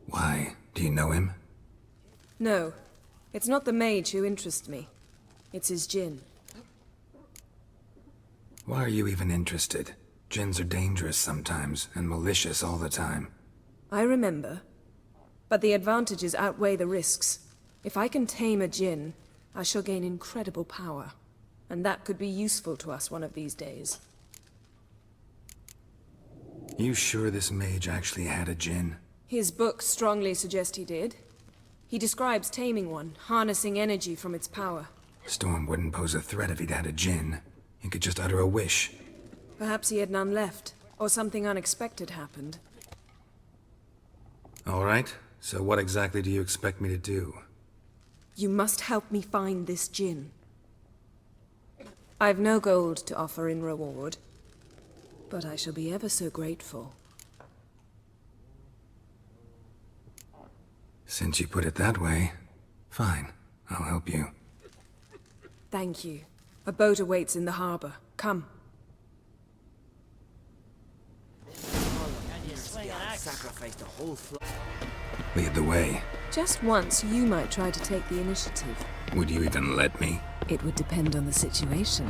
Why? Do you know him? No. It's not the mage who interests me. It's his djinn. Why are you even interested? Djinns are dangerous sometimes, and malicious all the time. I remember. But the advantages outweigh the risks. If I can tame a djinn, I shall gain incredible power. And that could be useful to us one of these days. You sure this mage actually had a djinn? His books strongly suggest he did. He describes taming one, harnessing energy from its power. Storm wouldn't pose a threat if he'd had a djinn. He could just utter a wish. Perhaps he had none left, or something unexpected happened. All right, so what exactly do you expect me to do? You must help me find this djinn. I've no gold to offer in reward, but I shall be ever so grateful. Since you put it that way, fine, I'll help you. Thank you. A boat awaits in the harbor. Come. Lead the way. Just once, you might try to take the initiative. Would you even let me? It would depend on the situation.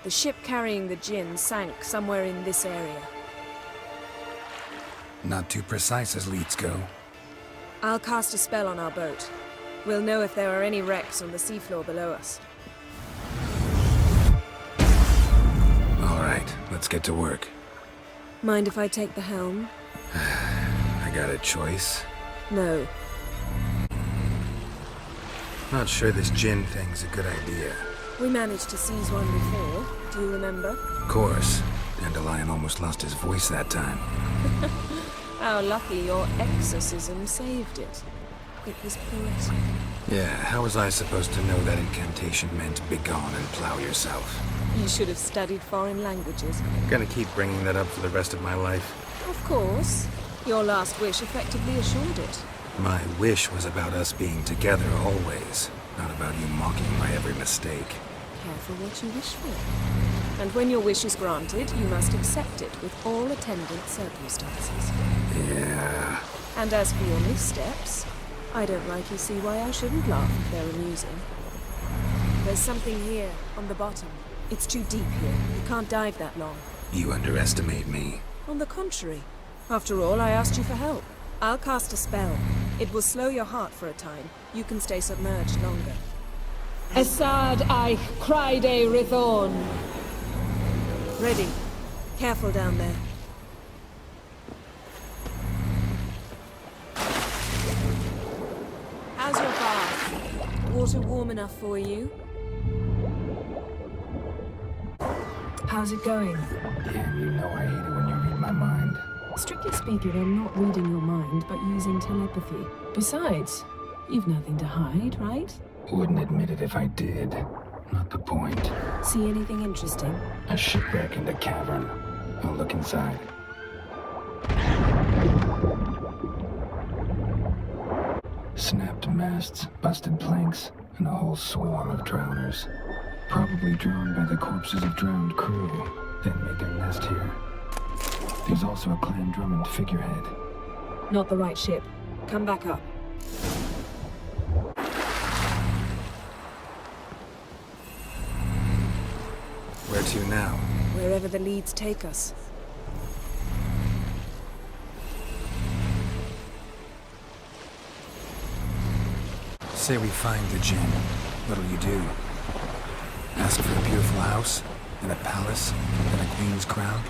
The ship carrying the djinn sank somewhere in this area. Not too precise as leads go. I'll cast a spell on our boat. We'll know if there are any wrecks on the seafloor below us. All right, let's get to work. Mind if I take the helm? I got a choice. No. Not sure this djinn thing's a good idea. We managed to seize one before. Do you remember? Of course. Dandelion almost lost his voice that time. How lucky your exorcism saved it. It was poetic. Yeah, how was I supposed to know that incantation meant begone and plow yourself? You should have studied foreign languages. Gonna keep bringing that up for the rest of my life. Of course. Your last wish effectively assured it. My wish was about us being together always, not about you mocking my every mistake. Careful what you wish for. And when your wish is granted, you must accept it with all attendant circumstances. Yeah. And as for your missteps, I don't rightly see why I shouldn't laugh if they're amusing. There's something here, on the bottom. It's too deep here. You can't dive that long. You underestimate me. On the contrary. After all, I asked you for help. I'll cast a spell. It will slow your heart for a time. You can stay submerged longer. Assad I Cryde Rithorn. Ready. Careful down there. How's your bath? Water warm enough for you? How's it going? Damn, you know I hate it when you read my mind. Strictly speaking, I'm not reading your mind, but using telepathy. Besides, you've nothing to hide, right? Wouldn't admit it if I did. Not the point. See anything interesting? A shipwreck in the cavern. I'll look inside. Snapped masts, busted planks, and a whole swarm of drowners. Probably drowned by the corpses of drowned crew, then made their nest here. There's also a Clan Drummond figurehead. Not the right ship. Come back up. Where to now? Wherever the leads take us. Say we find the djinn. What'll you do? Ask for a beautiful house? And a palace? And a queen's crown?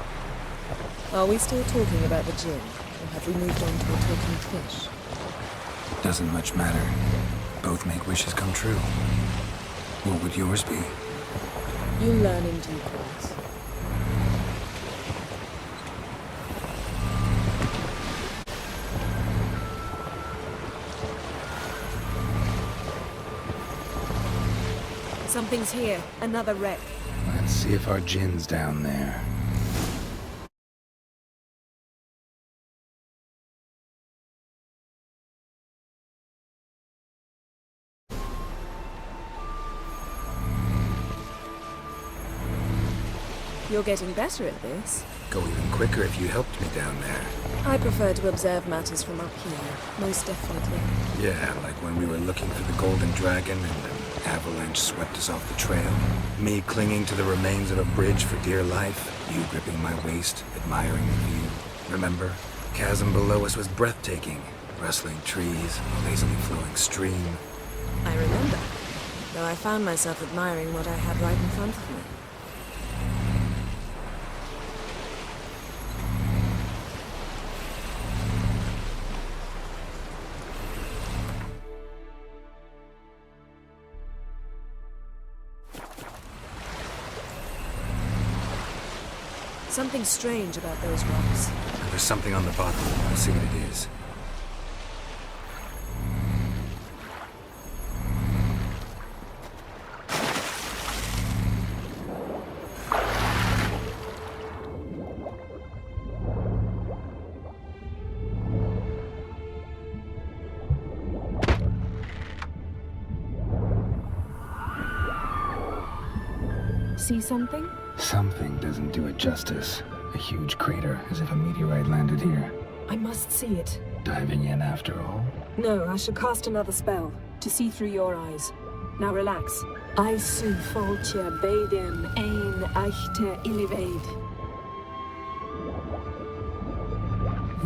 Are we still talking about the djinn? Or have we moved on to a talking fish? Doesn't much matter. Both make wishes come true. What would yours be? You'll learn in due course. Something's here. Another wreck. Let's see if our djinn's down there. You're getting better at this. Go even quicker if you helped me down there. I prefer to observe matters from up here, most definitely. Yeah, like when we were looking for the Golden Dragon and an avalanche swept us off the trail. Me clinging to the remains of a bridge for dear life. You gripping my waist, admiring the view. Remember? Chasm below us was breathtaking. Rustling trees, a lazily flowing stream. I remember, though I found myself admiring what I had right in front of me. Something strange about those rocks. There's something on the bottom. I'll see what it is. See something? Something doesn't do it justice. A huge crater, as if a meteorite landed here. I must see it. Diving in after all? No, I should cast another spell, to see through your eyes. Now relax. I su foltje bedem ein echte illiveid.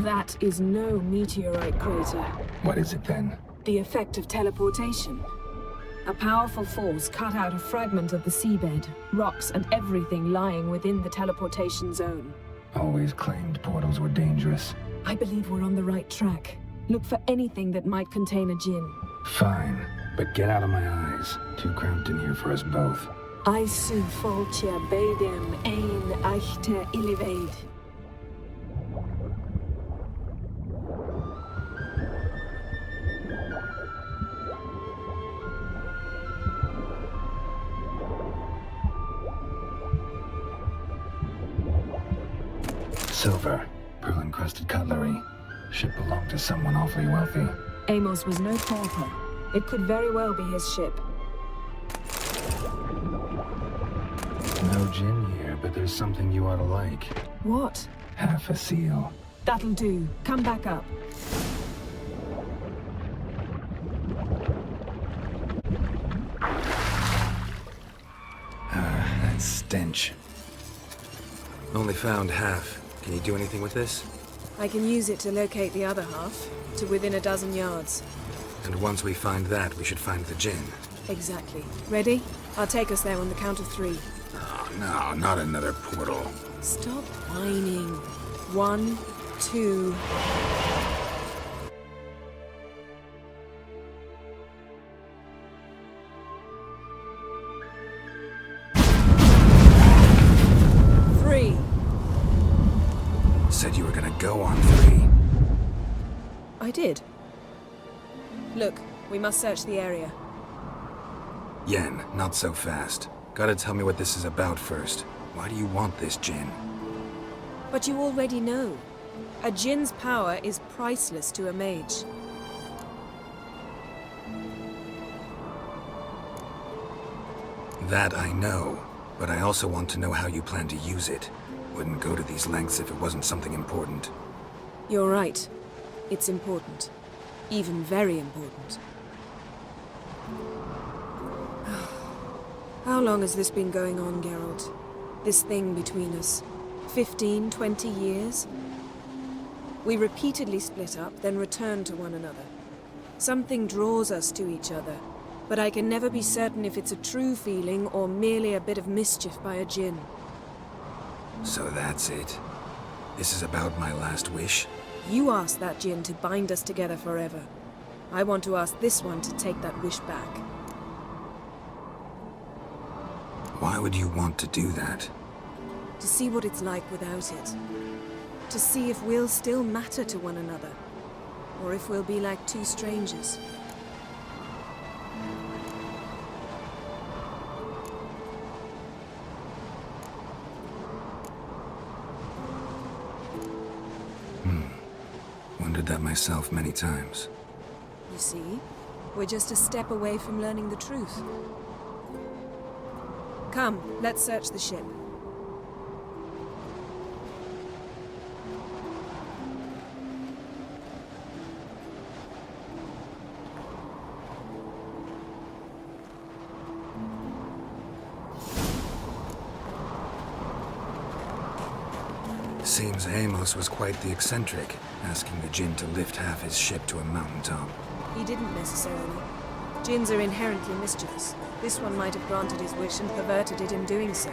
That is no meteorite crater. What is it then? The effect of teleportation. A powerful force cut out a fragment of the seabed, rocks and everything lying within the teleportation zone. Always claimed portals were dangerous. I believe we're on the right track. Look for anything that might contain a djinn. Fine, but get out of my eyes. Too cramped in here for us both. I su foltje bedem ein echte illiveid. Silver, pearl-encrusted cutlery. Ship belonged to someone awfully wealthy. Amos was no pauper. It could very well be his ship. No gin here, but there's something you ought to like. What? Half a seal. That'll do. Come back up. That stench. Only found half. Can you do anything with this? I can use it to locate the other half, to within a dozen yards. And once we find that, we should find the gin. Exactly. Ready? I'll take us there on the count of 3. Oh, no, not another portal. Stop whining. 1, 2... Said you were gonna go on 3. I did. Look, we must search the area. Yen, not so fast. Gotta tell me what this is about first. Why do you want this gin? But you already know. A djinn's power is priceless to a mage. That I know, but I also want to know how you plan to use it. Wouldn't go to these lengths if it wasn't something important. You're right. It's important. Even very important. How long has this been going on, Geralt? This thing between us? 15, 20 years? We repeatedly split up, then returned to one another. Something draws us to each other, but I can never be certain if it's a true feeling or merely a bit of mischief by a djinn. So that's it. This is about my last wish? You asked that djinn to bind us together forever. I want to ask this one to take that wish back. Why would you want to do that? To see what it's like without it. To see if we'll still matter to one another. Or if we'll be like two strangers. Wondered that myself many times. You see, we're just a step away from learning the truth. Come, let's search the ship. Seems Amos was quite the eccentric, asking the Jinn to lift half his ship to a mountaintop. He didn't necessarily. Jinns are inherently mischievous. This one might have granted his wish and perverted it in doing so.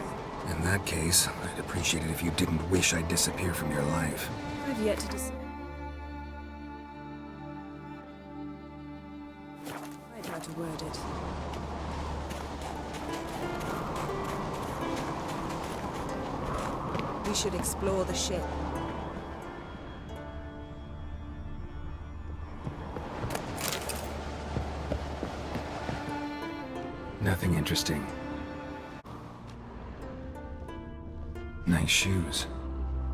In that case, I'd appreciate it if you didn't wish I'd disappear from your life. I've yet to I'd how to word it. We should explore the ship. Nothing interesting. Nice shoes.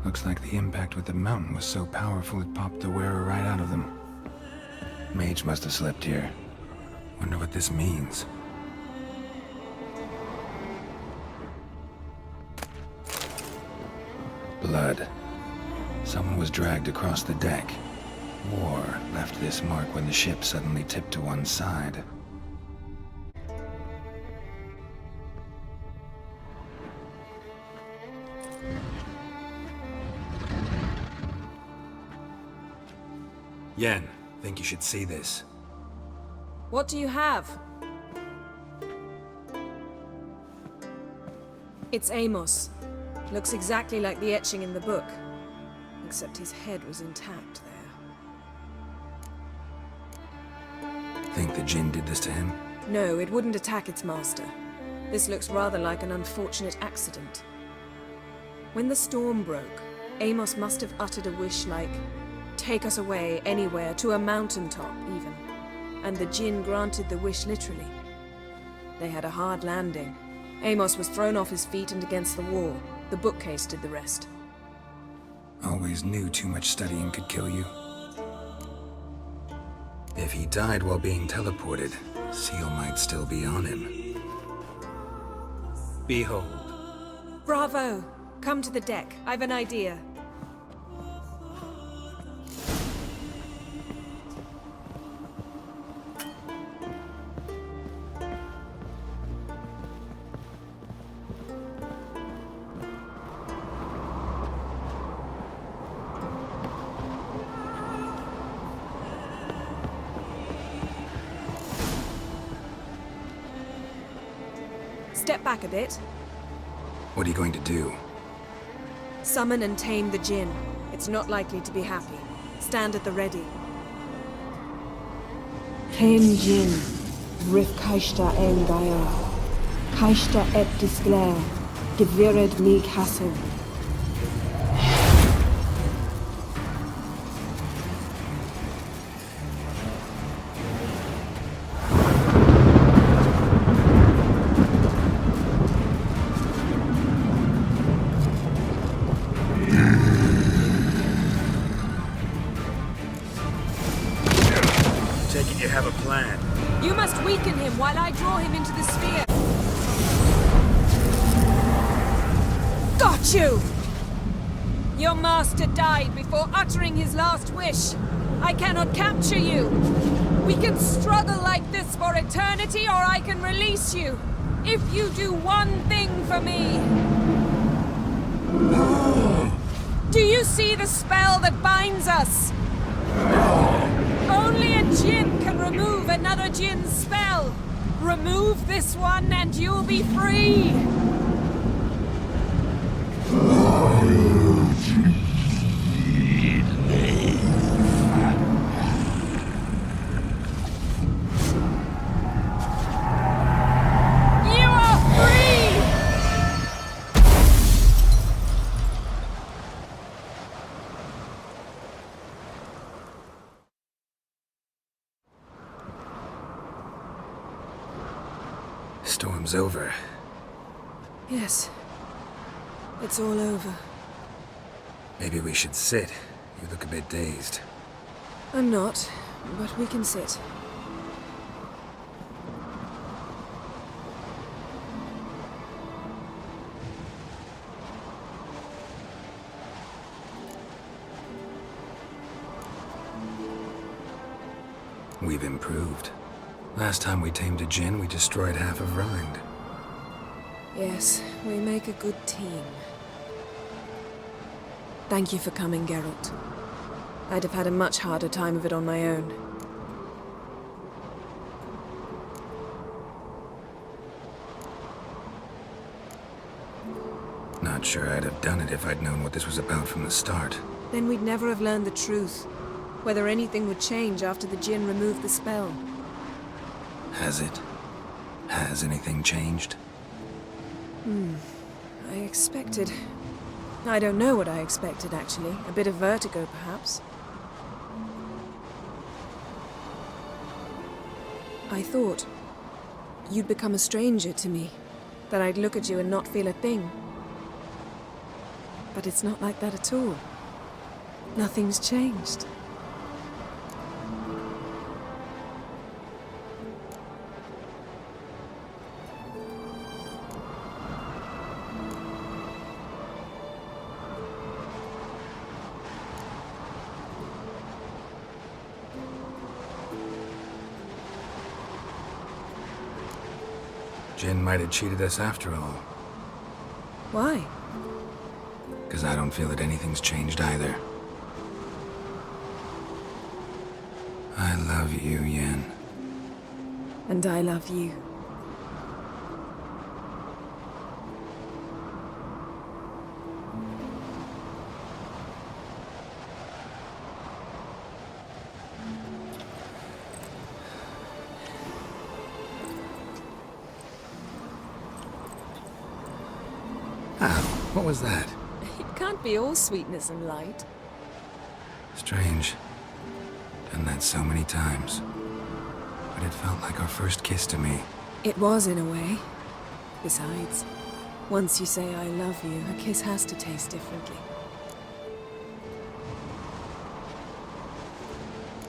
Looks like the impact with the mountain was so powerful it popped the wearer right out of them. Mage must have slept here. Wonder what this means. Blood. Someone was dragged across the deck. War left this mark when the ship suddenly tipped to one side. Yen, think you should see this. What do you have? It's Amos. Looks exactly like the etching in the book. Except his head was intact there. Think the Jinn did this to him? No, it wouldn't attack its master. This looks rather like an unfortunate accident. When the storm broke, Amos must have uttered a wish like, "Take us away, anywhere, to a mountaintop, even." And the Jinn granted the wish literally. They had a hard landing. Amos was thrown off his feet and against the wall. The bookcase did the rest. Always knew too much studying could kill you. If he died while being teleported, Seal might still be on him. Behold. Bravo! Come to the deck. I've an idea. Step back a bit. What are you going to do? Summon and tame the Jinn. It's not likely to be happy. Stand at the ready. Tame Jinn, Rif Kaishta en Gaia, Kaishta et Disglair, Gevired ni Castle. Taking you have a plan. You must weaken him while I draw him into the sphere. Got you! Your master died before uttering his last wish. I cannot capture you. We can struggle like this for eternity, or I can release you. If you do one thing for me. Do you see the spell that binds us? Only a Jinn can remove another Jinn's spell. Remove this one and you'll be free. You are free! Storm's over. Yes. It's all over. Maybe we should sit. You look a bit dazed. I'm not, but we can sit. We've improved. Last time we tamed a Jinn, we destroyed half of Rind. Yes, we make a good team. Thank you for coming, Geralt. I'd have had a much harder time of it on my own. Not sure I'd have done it if I'd known what this was about from the start. Then we'd never have learned the truth. Whether anything would change after the Djinn removed the spell. Has it? Has anything changed? I expected... I don't know what I expected, actually. A bit of vertigo, perhaps. I thought you'd become a stranger to me. That I'd look at you and not feel a thing. But it's not like that at all. Nothing's changed. Jinn might have cheated us after all. Why? Because I don't feel that anything's changed either. I love you, Yen. And I love you. Ow, what was that? It can't be all sweetness and light. Strange. Done that so many times. But it felt like our first kiss to me. It was, in a way. Besides, once you say I love you, a kiss has to taste differently.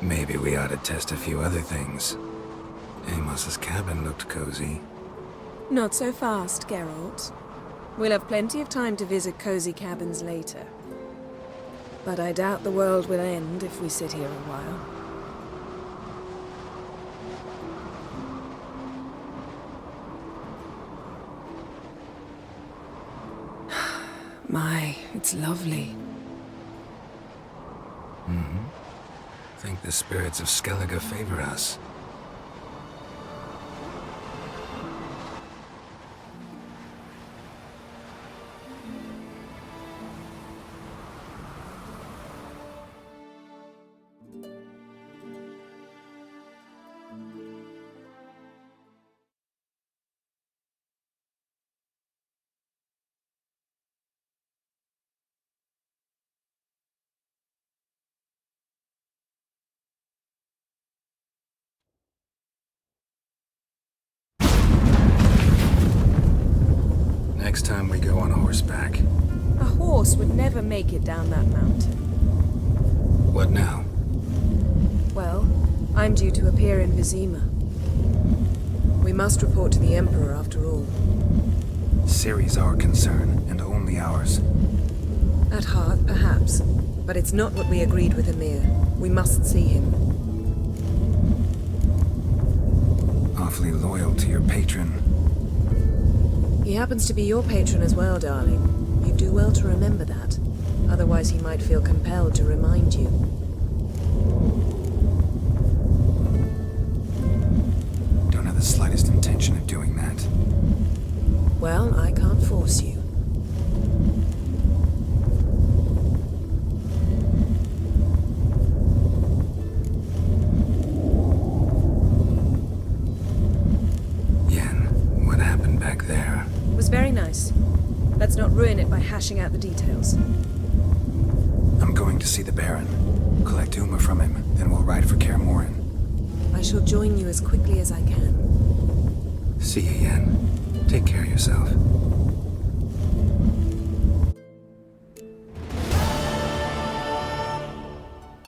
Maybe we ought to test a few other things. Amos's cabin looked cozy. Not so fast, Geralt. We'll have plenty of time to visit cozy cabins later. But I doubt the world will end if we sit here a while. My, it's lovely. Think the spirits of Skellige favor us. Next time we go on horseback. A horse would never make it down that mountain. What now? Well, I'm due to appear in Vizima. We must report to the Emperor after all. Ciri's our concern, and only ours. At heart, perhaps. But it's not what we agreed with Emir. We must see him. Awfully loyal to your patron. He happens to be your patron as well, darling. You do well to remember that. Otherwise he might feel compelled to remind you. Don't have the slightest intention of doing that. Well, I can't force you. Yen, what happened back there? It was very nice. Let's not ruin it by hashing out the details. I'm going to see the Baron. Collect Uma from him, then we'll ride for Kaer Morhen. I shall join you as quickly as I can. See you, Yen. Take care of yourself.